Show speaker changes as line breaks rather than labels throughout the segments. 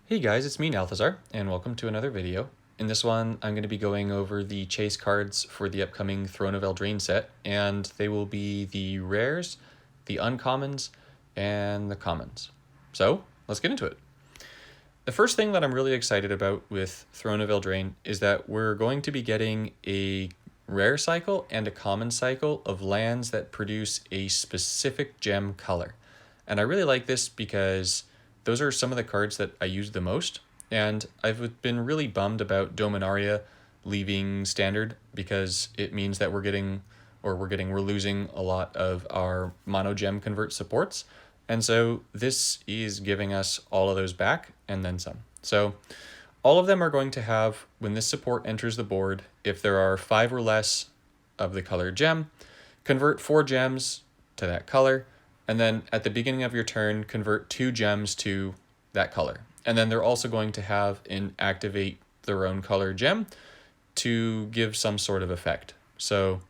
Hey guys, it's me, Althazar, and welcome to another video. In this one, I'm going to be going over the chase cards for the upcoming Throne of Eldraine set, and they will be the rares, the uncommons, and the commons. So, let's get into it. The first thing that I'm really excited about with Throne of Eldraine is that we're going to be getting a rare cycle and a common cycle of lands that produce a specific gem color. And I really like this because those are some of the cards that I use the most. And I've been really bummed about Dominaria leaving standard because it means that we're losing a lot of our mono gem convert supports. And so this is giving us all of those back and then some. So all of them are going to have, when this support enters the board, if there are 5 or less of the color gem, convert 4 gems to that color, and then at the beginning of your turn, convert 2 gems to that color. And then they're also going to have an activate their own color gem to give some sort of effect. So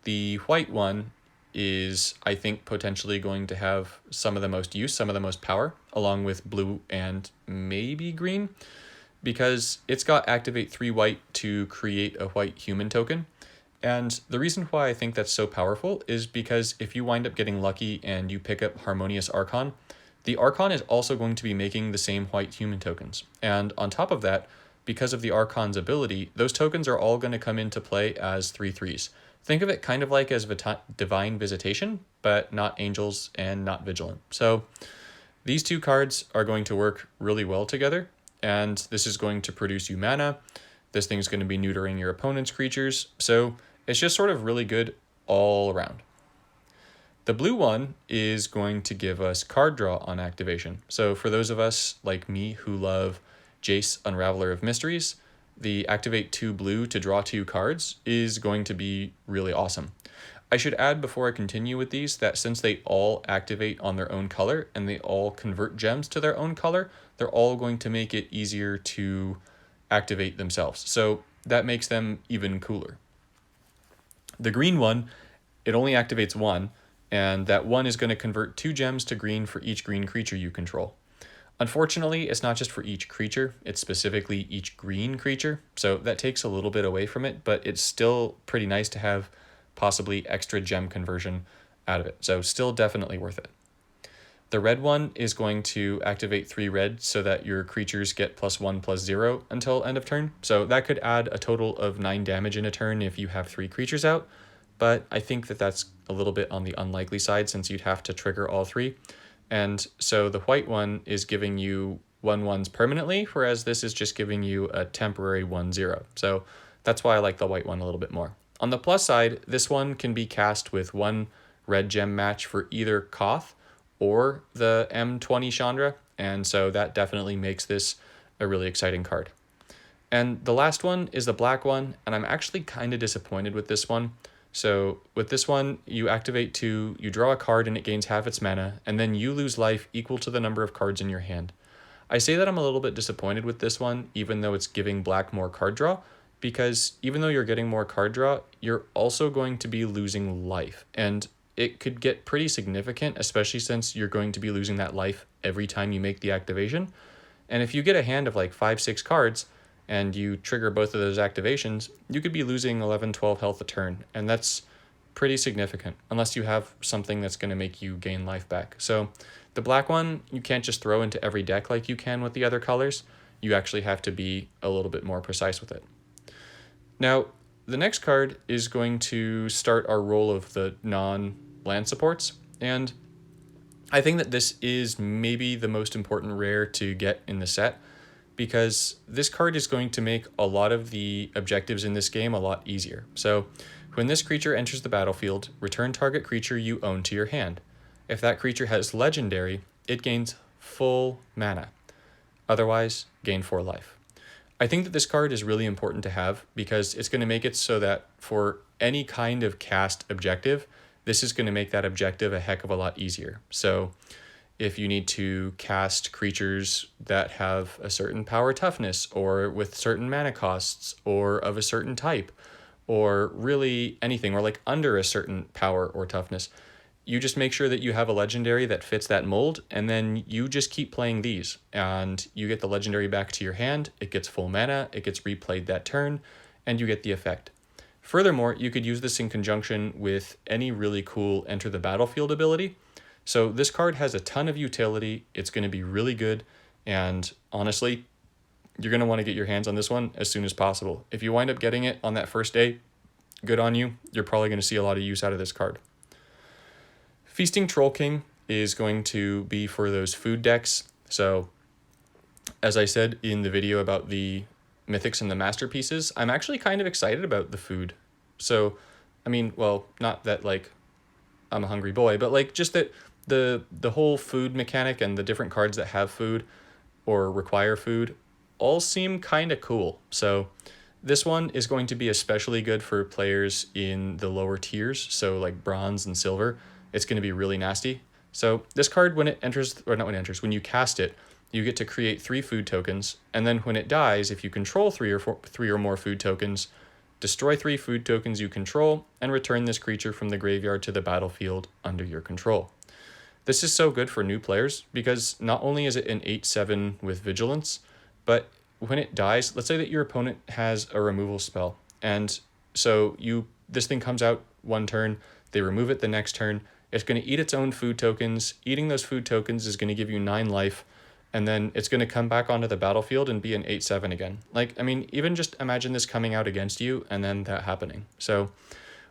the white one is, I think, potentially going to have some of the most use, some of the most power, along with blue and maybe green, because it's got activate 3 white to create a white human token. And the reason why I think that's so powerful is because if you wind up getting lucky and you pick up Harmonious Archon, the Archon is also going to be making the same white human tokens. And on top of that, because of the Archon's ability, those tokens are all going to come into play as 3/3s. Think of it kind of like as Divine Visitation, but not Angels and not Vigilant. So these two cards are going to work really well together, and this is going to produce you mana. This thing's going to be neutering your opponent's creatures, so it's just sort of really good all around. The blue one is going to give us card draw on activation. So for those of us like me who love Jace, Unraveler of Mysteries, the activate 2 blue to draw 2 cards is going to be really awesome. I should add before I continue with these that since they all activate on their own color and they all convert gems to their own color, they're all going to make it easier to activate themselves. So that makes them even cooler. The green one, it only activates 1, and that 1 is going to convert 2 gems to green for each green creature you control. Unfortunately, it's not just for each creature, it's specifically each green creature, so that takes a little bit away from it, but it's still pretty nice to have possibly extra gem conversion out of it, so still definitely worth it. The red one is going to activate 3 red so that your creatures get +1/+0 until end of turn, so that could add a total of 9 damage in a turn if you have 3 creatures out, but I think that that's a little bit on the unlikely side since you'd have to trigger all 3. And so the white one is giving you 1/1s permanently, whereas this is just giving you a temporary 1/0. So that's why I like the white one a little bit more. On the plus side, this one can be cast with 1 red gem match for either Koth or the M20 Chandra, and so that definitely makes this a really exciting card. And the last one is the black one, and I'm actually kind of disappointed with this one. So with this one, you activate 2, you draw a card and it gains half its mana, and then you lose life equal to the number of cards in your hand. I say that I'm a little bit disappointed with this one, even though it's giving black more card draw, because even though you're getting more card draw, you're also going to be losing life. And it could get pretty significant, especially since you're going to be losing that life every time you make the activation. And if you get a hand of like 5-6 cards, and you trigger both of those activations, you could be losing 11-12 health a turn, and that's pretty significant, unless you have something that's going to make you gain life back. So the black one, you can't just throw into every deck like you can with the other colors. You actually have to be a little bit more precise with it. Now, the next card is going to start our roll of the non-land supports, and I think that this is maybe the most important rare to get in the set, because this card is going to make a lot of the objectives in this game a lot easier. So when this creature enters the battlefield, return target creature you own to your hand. If that creature has legendary, it gains full mana. Otherwise, gain 4 life. I think that this card is really important to have because it's going to make it so that for any kind of cast objective, this is going to make that objective a heck of a lot easier. So if you need to cast creatures that have a certain power toughness or with certain mana costs or of a certain type or really anything or like under a certain power or toughness, you just make sure that you have a legendary that fits that mold, and then you just keep playing these, and you get the legendary back to your hand, it gets full mana, it gets replayed that turn, and you get the effect. Furthermore, you could use this in conjunction with any really cool enter the battlefield ability. So this card has a ton of utility, it's going to be really good, and honestly, you're going to want to get your hands on this one as soon as possible. If you wind up getting it on that first day, good on you, you're probably going to see a lot of use out of this card. Feasting Troll King is going to be for those food decks. So, as I said in the video about the mythics and the masterpieces, I'm actually kind of excited about the food. So, I mean, well, not that like I'm a hungry boy, but like just that the whole food mechanic and the different cards that have food or require food all seem kind of cool. So, this one is going to be especially good for players in the lower tiers, so like bronze and silver. It's going to be really nasty. So this card, when it enters, or not when it enters, when you cast it, you get to create 3 food tokens, and then when it dies, if you control 3 or more food tokens, destroy 3 food tokens you control, and return this creature from the graveyard to the battlefield under your control. This is so good for new players, because not only is it an 8/7 with Vigilance, but when it dies, let's say that your opponent has a removal spell, and so this thing comes out one turn, they remove it the next turn, it's going to eat its own food tokens. Eating those food tokens is going to give you 9 life, and then it's going to come back onto the battlefield and be an 8/7 again. Like, I mean, even just imagine this coming out against you and then that happening. So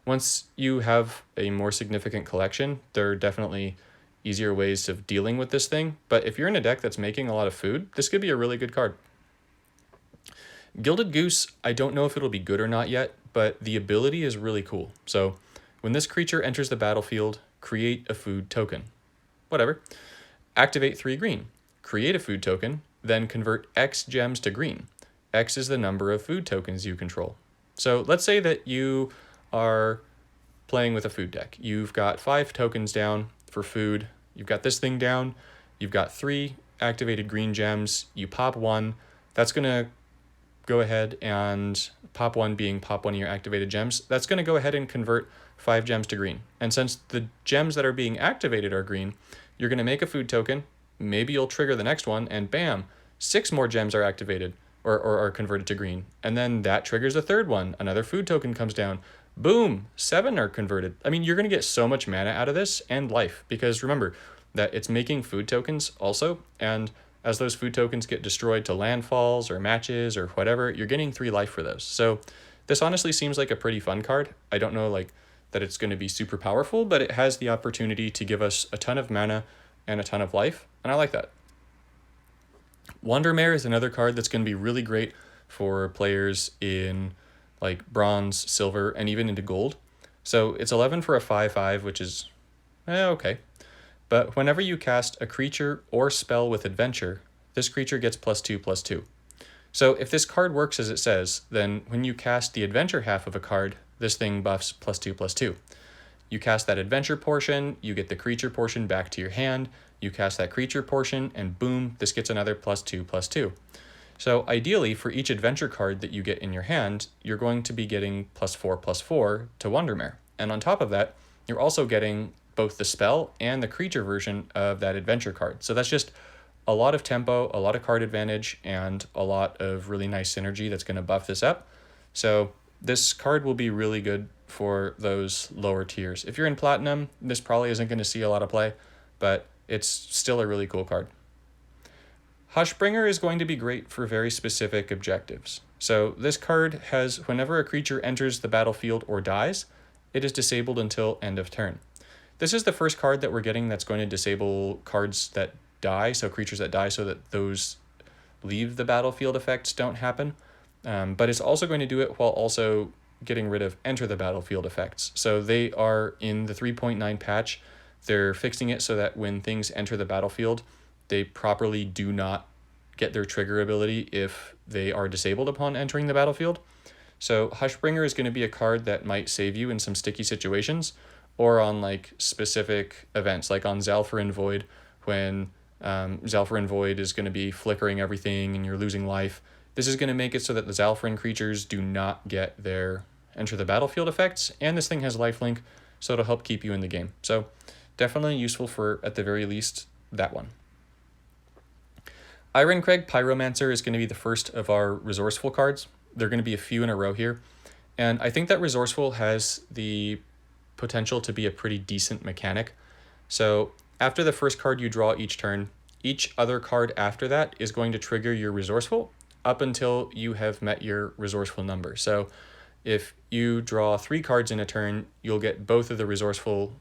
once you have a more significant collection, there are definitely easier ways of dealing with this thing. But if you're in a deck that's making a lot of food, this could be a really good card. Gilded Goose, I don't know if it'll be good or not yet, but the ability is really cool. So when this creature enters the battlefield, create a food token. Whatever. Activate 3 green. Create a food token, then convert X gems to green. X is the number of food tokens you control. So let's say that you are playing with a food deck. You've got 5 tokens down for food. You've got this thing down. You've got 3 activated green gems. You pop 1. That's going to go ahead and pop 1 being pop 1 of your activated gems. That's going to go ahead and convert 5 gems to green. And since the gems that are being activated are green, you're going to make a food token, maybe you'll trigger the next one, and bam, 6 more gems are activated or are converted to green. And then that triggers a third one. Another food token comes down. Boom, 7 are converted. I mean, you're going to get so much mana out of this and life, because remember that it's making food tokens also, and as those food tokens get destroyed to landfalls or matches or whatever, you're getting 3 life for those. So this honestly seems like a pretty fun card. I don't know like that it's going to be super powerful, but it has the opportunity to give us a ton of mana and a ton of life, and I like that. Wandermare is another card that's going to be really great for players in like bronze, silver, and even into gold. So it's 11 for a 5/5, which is okay. But whenever you cast a creature or spell with adventure, this creature gets +2/+2. So if this card works as it says, then when you cast the adventure half of a card, this thing buffs +2/+2. You cast that adventure portion, you get the creature portion back to your hand, you cast that creature portion, and boom, this gets another +2/+2. So ideally, for each adventure card that you get in your hand, you're going to be getting +4/+4 to Wandermare. And on top of that, you're also getting both the spell and the creature version of that adventure card. So that's just a lot of tempo, a lot of card advantage, and a lot of really nice synergy that's going to buff this up. So this card will be really good for those lower tiers. If you're in Platinum, this probably isn't going to see a lot of play, but it's still a really cool card. Hushbringer is going to be great for very specific objectives. So this card has, whenever a creature enters the battlefield or dies, it is disabled until end of turn. This is the first card that we're getting that's going to disable cards that die, so creatures that die, so that those leave the battlefield effects don't happen. But it's also going to do it while also getting rid of enter the battlefield effects. So they are in the 3.9 patch. They're fixing it so that when things enter the battlefield, they properly do not get their trigger ability if they are disabled upon entering the battlefield. So Hushbringer is going to be a card that might save you in some sticky situations, or on like specific events, like on Zalfir Void, when Zalfir Void is going to be flickering everything and you're losing life. This is going to make it so that the Zalfir creatures do not get their enter the battlefield effects, and this thing has lifelink, so it'll help keep you in the game. So definitely useful for, at the very least, that one. Ironcrag Pyromancer is going to be the first of our resourceful cards. There are going to be a few in a row here. And I think that resourceful has the potential to be a pretty decent mechanic. So after the first card you draw each turn, each other card after that is going to trigger your resourceful up until you have met your resourceful number. So if you draw 3 cards in a turn, you'll get both of the resourceful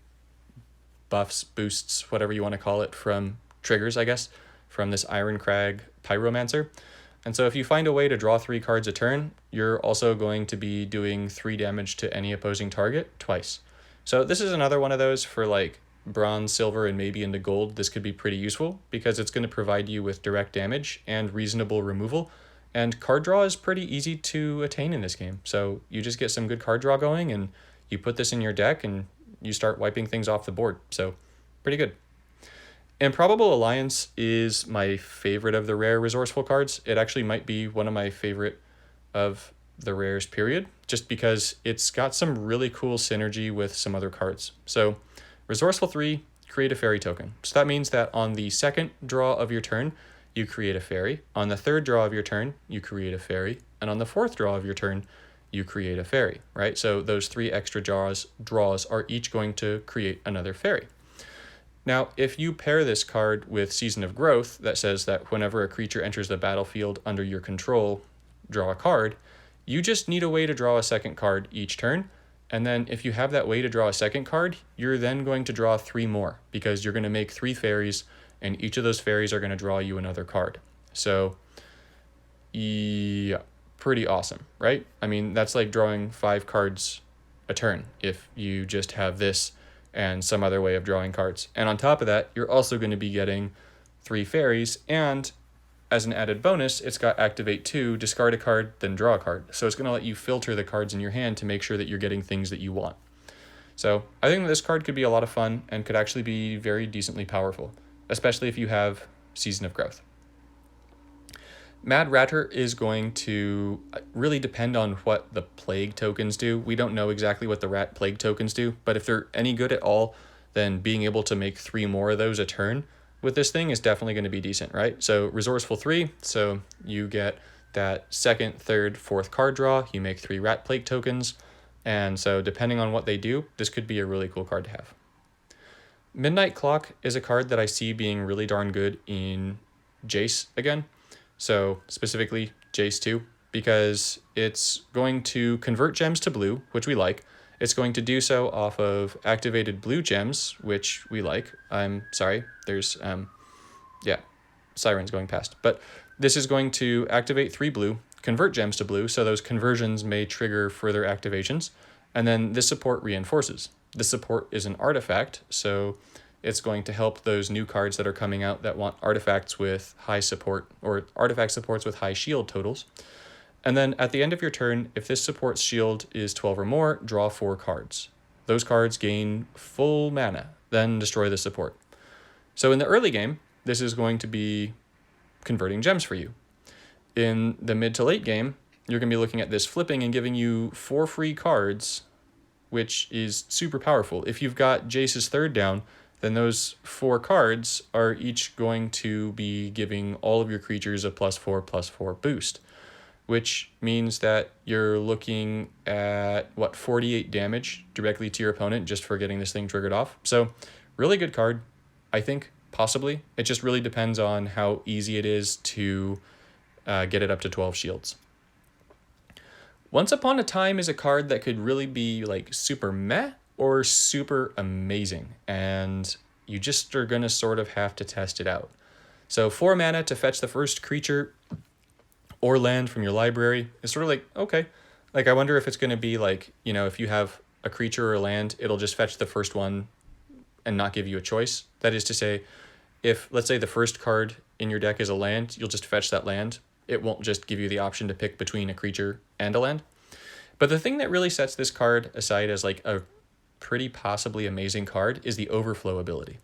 buffs, boosts, whatever you want to call it, from triggers, I guess, from this Ironcrag Pyromancer. And so if you find a way to draw 3 cards a turn, you're also going to be doing 3 damage to any opposing target twice. So this is another one of those for like bronze, silver, and maybe into gold. This could be pretty useful because it's going to provide you with direct damage and reasonable removal. And card draw is pretty easy to attain in this game. So you just get some good card draw going and you put this in your deck and you start wiping things off the board. So pretty good. Improbable Alliance is my favorite of the rare resourceful cards. It actually might be one of my favorite of the rares, period, just because it's got some really cool synergy with some other cards. So resourceful 3, create a fairy token. So that means that on the second draw of your turn, you create a fairy. On the third draw of your turn, you create a fairy. And on the fourth draw of your turn, you create a fairy, right? So those 3 extra draws are each going to create another fairy. Now, if you pair this card with Season of Growth, that says that whenever a creature enters the battlefield under your control, draw a card, you just need a way to draw a second card each turn. And then if you have that way to draw a second card, you're then going to draw 3 more because you're going to make 3 fairies, and each of those fairies are going to draw you another card. So, yeah, pretty awesome, right? I mean, that's like drawing 5 cards a turn if you just have this and some other way of drawing cards. And on top of that, you're also going to be getting 3 fairies, and as an added bonus, it's got Activate 2, discard a card, then draw a card. So it's going to let you filter the cards in your hand to make sure that you're getting things that you want. So I think that this card could be a lot of fun and could actually be very decently powerful, especially if you have Season of Growth. Mad Ratter is going to really depend on what the plague tokens do. We don't know exactly what the rat plague tokens do, but if they're any good at all, then being able to make 3 more of those a turn with this thing is definitely going to be decent, right? So resourceful 3, so you get that second, third, fourth card draw, you make 3 rat plague tokens, and so depending on what they do, this could be a really cool card to have. Midnight Clock is a card that I see being really darn good in Jace again. So specifically Jace 2, because it's going to convert gems to blue, which we like. It's going to do so off of activated blue gems, which we like. I'm sorry, there's, sirens going past. But this is going to activate 3 blue, convert gems to blue, so those conversions may trigger further activations. And then this support reinforces. This support is an artifact, so it's going to help those new cards that are coming out that want artifacts with high support, or artifact supports with high shield totals. And then at the end of your turn, if this support's shield is 12 or more, draw 4 cards. Those cards gain full mana, then destroy the support. So in the early game, this is going to be converting gems for you. In the mid to late game, you're going to be looking at this flipping and giving you 4 free cards, which is super powerful. If you've got Jace's third down, then those 4 cards are each going to be giving all of your creatures a +4/+4 boost, which means that you're looking at, 48 damage directly to your opponent just for getting this thing triggered off. So really good card, I think, possibly. It just really depends on how easy it is to get it up to 12 shields. Once Upon a Time is a card that could really be like super meh or super amazing, and you just are going to sort of have to test it out. So 4 mana to fetch the first creature or land from your library is sort of like, okay. Like, I wonder if it's going to be like, if you have a creature or a land, it'll just fetch the first one and not give you a choice. That is to say, if, let's say, the first card in your deck is a land, you'll just fetch that land. It won't just give you the option to pick between a creature and a land. But the thing that really sets this card aside as like a pretty possibly amazing card is the Overflow ability.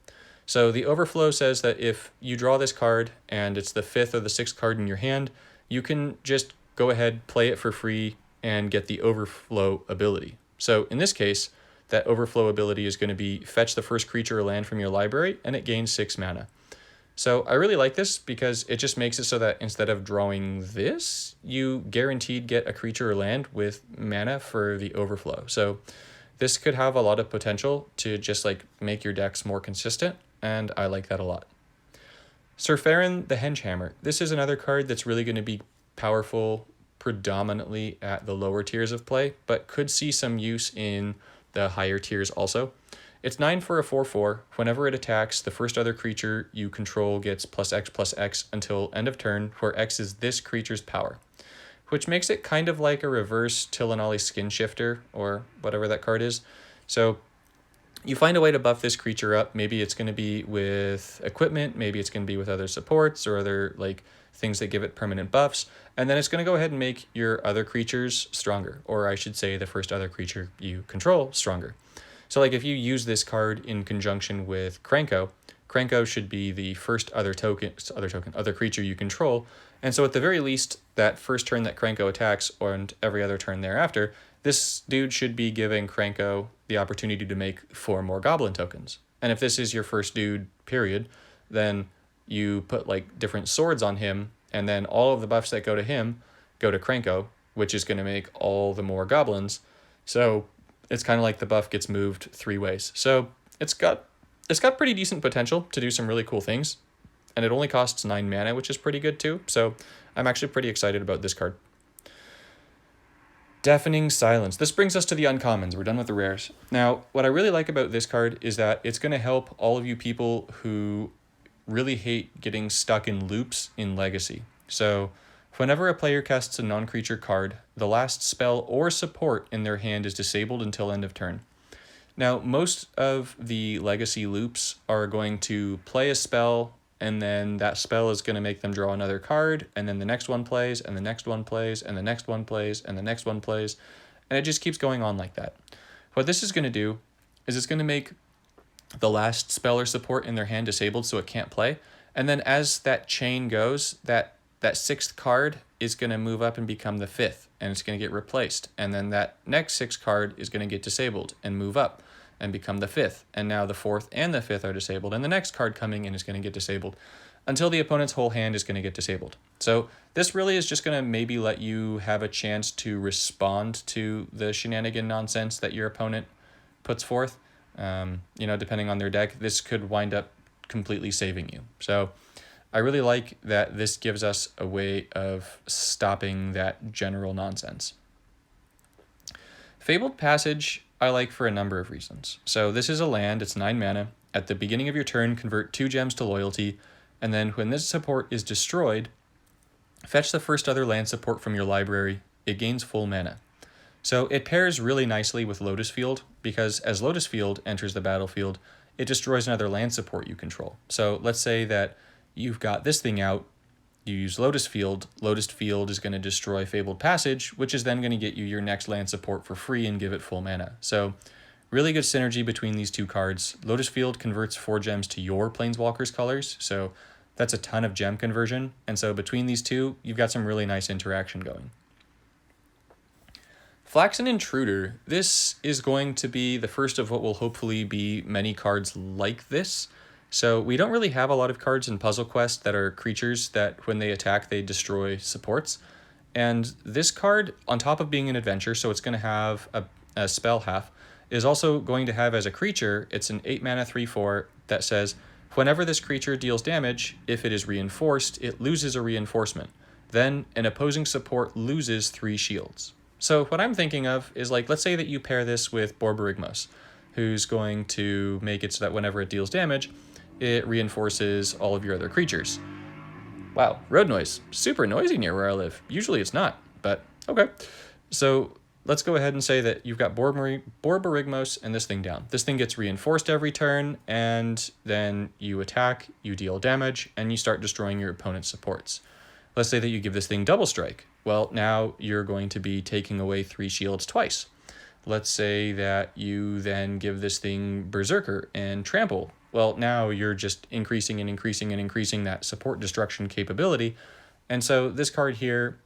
So the Overflow says that if you draw this card and it's the 5th or the 6th card in your hand, you can just go ahead, play it for free, and get the Overflow ability. So in this case, that overflow ability is going to be fetch the first creature or land from your library, and it gains 6 mana. So I really like this because it just makes it so that instead of drawing this, you guaranteed get a creature or land with mana for the overflow. So this could have a lot of potential to just like make your decks more consistent, and I like that a lot. Sir Farron the Hengehammer. This is another card that's really going to be powerful predominantly at the lower tiers of play, but could see some use in the higher tiers also. It's 9 for a 4/4. Whenever it attacks, the first other creature you control gets +X/+X until end of turn, where X is this creature's power, which makes it kind of like a reverse Tillinolly Skin Shifter, or whatever that card is. So you find a way to buff this creature up. Maybe it's going to be with equipment, maybe it's going to be with other supports or other like things that give it permanent buffs, and then it's going to go ahead and make your other creatures stronger, or I should say the first other creature you control stronger. So like if you use this card in conjunction with Krenko, Krenko should be the first other creature you control. And so at the very least, that first turn that Krenko attacks, and every other turn thereafter, this dude should be giving Krenko the opportunity to make 4 more goblin tokens. And if this is your first dude, period, then you put like different swords on him, and then all of the buffs that go to him go to Krenko, which is going to make all the more goblins. So it's kind of like the buff gets moved 3 ways. So it's got pretty decent potential to do some really cool things. And it only costs 9 mana, which is pretty good too. So I'm actually pretty excited about this card. Deafening Silence. This brings us to the uncommons. We're done with the rares. Now, what I really like about this card is that it's going to help all of you people who really hate getting stuck in loops in Legacy. So whenever a player casts a non-creature card, the last spell or support in their hand is disabled until end of turn. Now, most of the Legacy loops are going to play a spell, and then that spell is going to make them draw another card, and then the next one plays, and the next one plays, and the next one plays, and the next one plays, and it just keeps going on like that. What this is going to do is it's going to make the last spell or support in their hand disabled so it can't play, and then as that chain goes, that 6th card is going to move up and become the 5th, and it's going to get replaced. And then that next 6th card is going to get disabled and move up and become the 5th. And now the 4th and the 5th are disabled, and the next card coming in is going to get disabled until the opponent's whole hand is going to get disabled. So this really is just going to maybe let you have a chance to respond to the shenanigan nonsense that your opponent puts forth. Depending on their deck, this could wind up completely saving you. So I really like that this gives us a way of stopping that general nonsense. Fabled Passage I like for a number of reasons. So this is a land, it's 9 mana. At the beginning of your turn, convert 2 gems to loyalty, and then when this support is destroyed, fetch the first other land support from your library. It gains full mana. So it pairs really nicely with Lotus Field, because as Lotus Field enters the battlefield, it destroys another land support you control. So let's say that you've got this thing out, you use Lotus Field is going to destroy Fabled Passage, which is then going to get you your next land support for free and give it full mana. So really good synergy between these two cards. Lotus Field converts 4 gems to your Planeswalker's colors, so that's a ton of gem conversion, and so between these two, you've got some really nice interaction going. Flaxen Intruder. This is going to be the first of what will hopefully be many cards like this. So we don't really have a lot of cards in Puzzle Quest that are creatures that when they attack, they destroy supports. And this card, on top of being an adventure, so it's going to have a spell half, is also going to have as a creature, it's an 8 mana 3/4 that says, whenever this creature deals damage, if it is reinforced, it loses a reinforcement. Then an opposing support loses 3 shields. So what I'm thinking of is, like, let's say that you pair this with Borborygmos, who's going to make it so that whenever it deals damage, it reinforces all of your other creatures. Wow, road noise. Super noisy near where I live. Usually it's not, but okay. So let's go ahead and say that you've got Borborygmos and this thing down. This thing gets reinforced every turn, and then you attack, you deal damage, and you start destroying your opponent's supports. Let's say that you give this thing double strike. Well, now you're going to be taking away 3 shields twice. Let's say that you then give this thing Berserker and Trample. Well, now you're just increasing and increasing and increasing that support destruction capability. And so this card here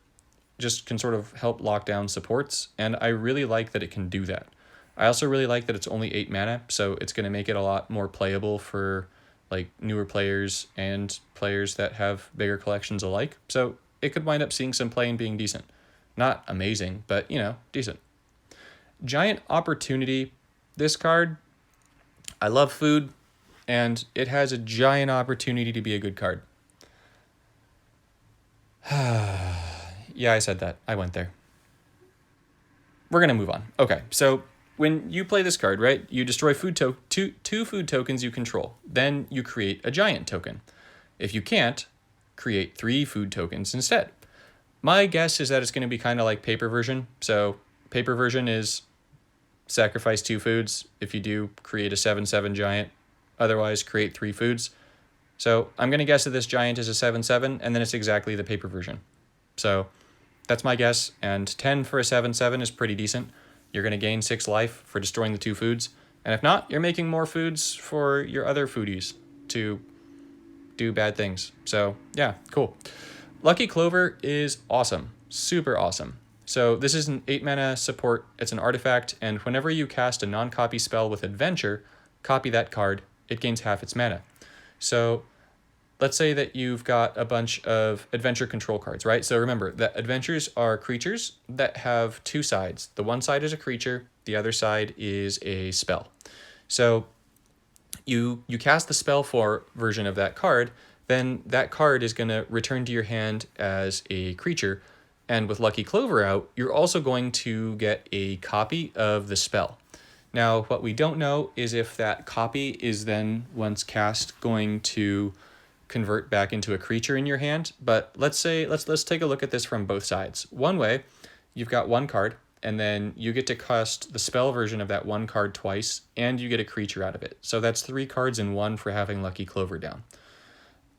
just can sort of help lock down supports, and I really like that it can do that. I also really like that it's only 8 mana, so it's going to make it a lot more playable for like newer players and players that have bigger collections alike. So it could wind up seeing some play and being decent. Not amazing, but decent. Giant Opportunity. This card, I love food, and it has a giant opportunity to be a good card. Yeah, I said that. I went there. We're going to move on. Okay, so when you play this card, right, you destroy two food tokens you control. Then you create a giant token. If you can't, create 3 food tokens instead. My guess is that it's going to be kind of like paper version. So paper version is sacrifice 2 foods. If you do, create a 7/7 giant. Otherwise, create 3 foods. So I'm going to guess that this giant is a 7/7, and then it's exactly the paper version. So that's my guess, and 10 for a 7/7 is pretty decent. You're going to gain 6 life for destroying the 2 foods, and if not, you're making more foods for your other foodies to do bad things. So yeah, cool. Lucky Clover is awesome, super awesome. So this is an 8 mana support, it's an artifact, and whenever you cast a non-copy spell with Adventure, copy that card, it gains half its mana. So let's say that you've got a bunch of adventure control cards, right? So remember that adventures are creatures that have 2 sides. The one side is a creature, the other side is a spell. So you cast the spell for version of that card, then that card is going to return to your hand as a creature. And with Lucky Clover out, you're also going to get a copy of the spell. Now, what we don't know is if that copy is then, once cast, going to convert back into a creature in your hand. But let's take a look at this from both sides. One way, you've got 1 card, and then you get to cast the spell version of that 1 card twice, and you get a creature out of it. So that's 3 cards in 1 for having Lucky Clover down.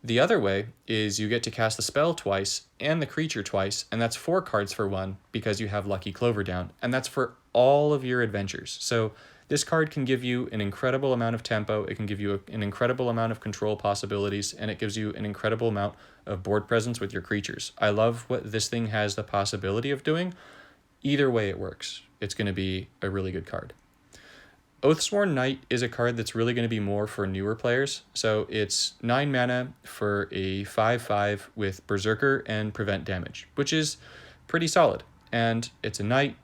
The other way is you get to cast the spell twice and the creature twice, and that's 4 cards for 1 because you have Lucky Clover down, and that's for all of your adventures. So this card can give you an incredible amount of tempo, it can give you an incredible amount of control possibilities, and it gives you an incredible amount of board presence with your creatures. I love what this thing has the possibility of doing. Either way it works, it's going to be a really good card. Oathsworn Knight is a card that's really going to be more for newer players. So it's 9 mana for a 5/5 with Berserker and Prevent Damage, which is pretty solid. And it's a knight,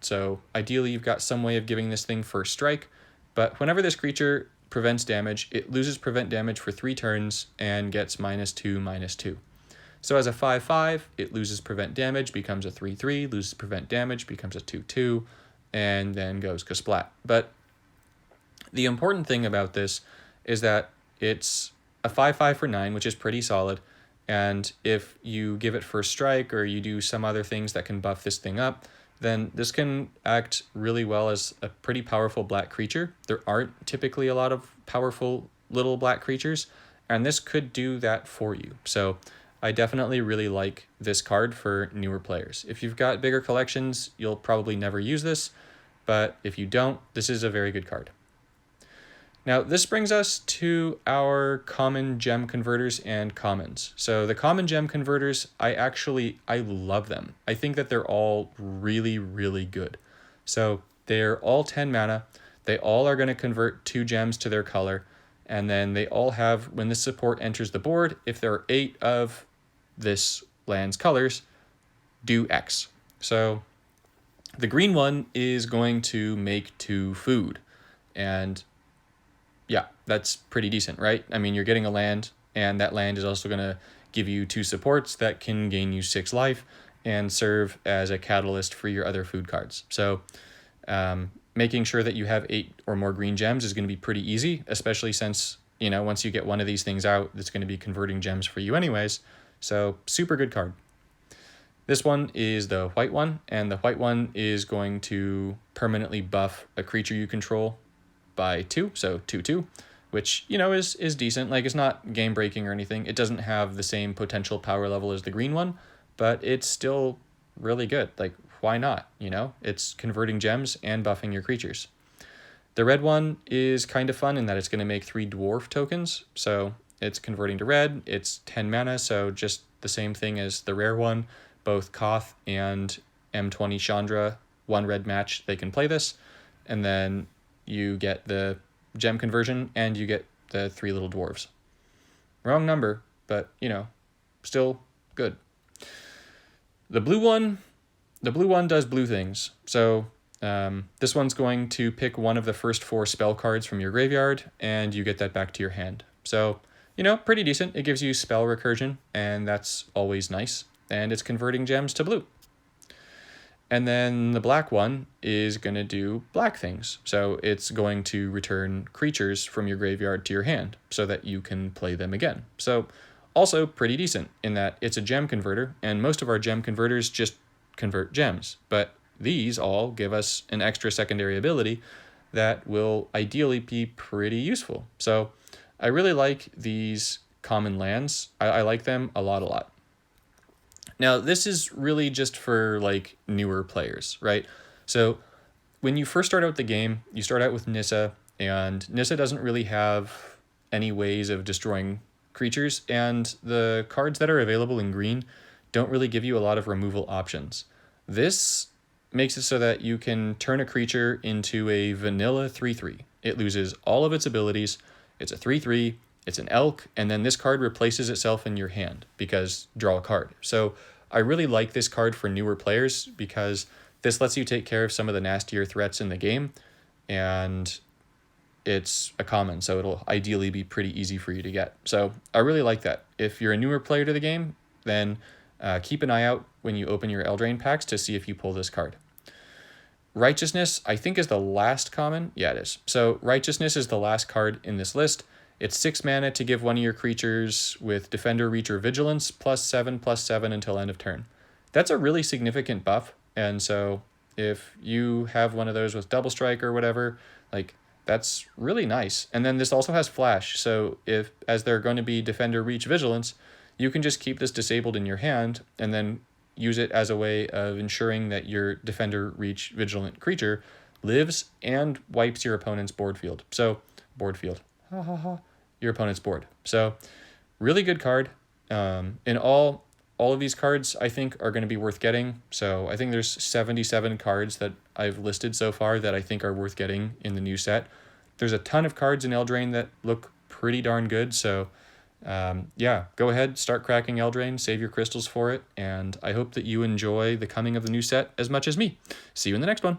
so ideally you've got some way of giving this thing first strike. But whenever this creature prevents damage, it loses Prevent Damage for 3 turns and gets -2/-2. So as a 5/5, it loses Prevent Damage, becomes a 3/3, loses Prevent Damage, becomes a 2/2, and then goes kasplat. But the important thing about this is that it's a 5/5 for 9, which is pretty solid, and if you give it first strike or you do some other things that can buff this thing up, then this can act really well as a pretty powerful black creature. There aren't typically a lot of powerful little black creatures, and this could do that for you. So I definitely really like this card for newer players. If you've got bigger collections, you'll probably never use this, but if you don't, this is a very good card. Now, this brings us to our common gem converters and commons. So the common gem converters, I love them. I think that they're all really, really good. So they're all 10 mana. They all are going to convert 2 gems to their color. And then they all have, when this support enters the board, if there are 8 of this land's colors, do X. So the green one is going to make 2 food. And yeah, that's pretty decent, right? I mean, you're getting a land, and that land is also going to give you 2 supports that can gain you 6 life and serve as a catalyst for your other food cards. So making sure that you have 8 or more green gems is going to be pretty easy, especially since, once you get one of these things out, it's going to be converting gems for you anyways. So super good card. This one is the white one, and the white one is going to permanently buff a creature you control by 2, so 2/2, which is decent. Like, it's not game breaking or anything. It doesn't have the same potential power level as the green one, but it's still really good. Like, why not? It's converting gems and buffing your creatures. The red one is kind of fun in that it's going to make 3 dwarf tokens, so it's converting to red. It's 10 mana, so just the same thing as the rare one. Both Koth and M20 Chandra, 1 red match, they can play this. and then you get the gem conversion, and you get the 3 little dwarves. Wrong number, but, you know, still good. The blue one does blue things. So this one's going to pick one of the first 4 spell cards from your graveyard, and you get that back to your hand. So, you know, pretty decent. It gives you spell recursion, and that's always nice. And it's converting gems to blue. And then the black one is going to do black things. So it's going to return creatures from your graveyard to your hand so that you can play them again. So also pretty decent in that it's a gem converter, and most of our gem converters just convert gems. But these all give us an extra secondary ability that will ideally be pretty useful. So I really like these common lands. I like them a lot. Now, this is really just for like newer players, right? So when you first start out the game, you start out with Nissa, and Nissa doesn't really have any ways of destroying creatures, and the cards that are available in green don't really give you a lot of removal options. This makes it so that you can turn a creature into a vanilla 3/3. It loses all of its abilities. It's a 3/3. It's an elk, and then this card replaces itself in your hand because draw a card. So I really like this card for newer players because this lets you take care of some of the nastier threats in the game, and it's a common, so it'll ideally be pretty easy for you to get. So I really like that. If you're a newer player to the game, then keep an eye out when you open your Eldraine packs to see if you pull this card. Righteousness, I think, is the last common. Yeah, it is. So Righteousness is the last card in this list. It's 6 mana to give one of your creatures with Defender, Reach, or Vigilance +7/+7 until end of turn. That's a really significant buff, and so if you have one of those with Double Strike or whatever, like, that's really nice. And then this also has Flash, so if, as they're going to be Defender, Reach, Vigilance, you can just keep this disabled in your hand and then use it as a way of ensuring that your Defender, Reach, Vigilant creature lives and wipes your opponent's board field. So, your opponent's board. So really good card. In all of these cards, I think, are going to be worth getting. So I think there's 77 cards that I've listed so far that I think are worth getting in the new set. There's a ton of cards in Eldraine that look pretty darn good. So yeah, go ahead, start cracking Eldraine, save your crystals for it, and I hope that you enjoy the coming of the new set as much as me. See you in the next one.